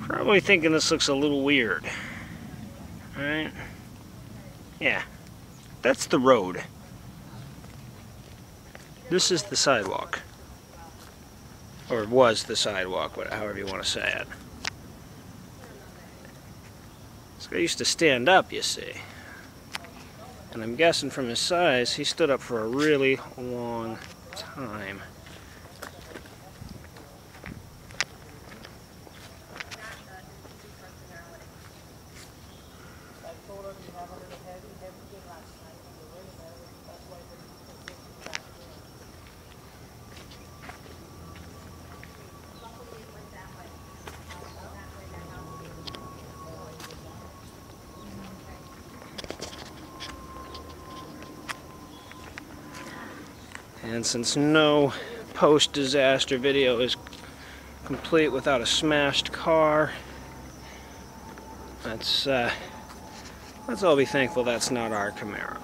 Probably thinking this looks a little weird. Alright? Yeah. That's the road. This is the sidewalk. Or was the sidewalk, however you want to say it. This guy used to stand up, you see. And I'm guessing from his size, he stood up for a really long time. And since no post-disaster video is complete without a smashed car, let's all be thankful that's not our Camaro.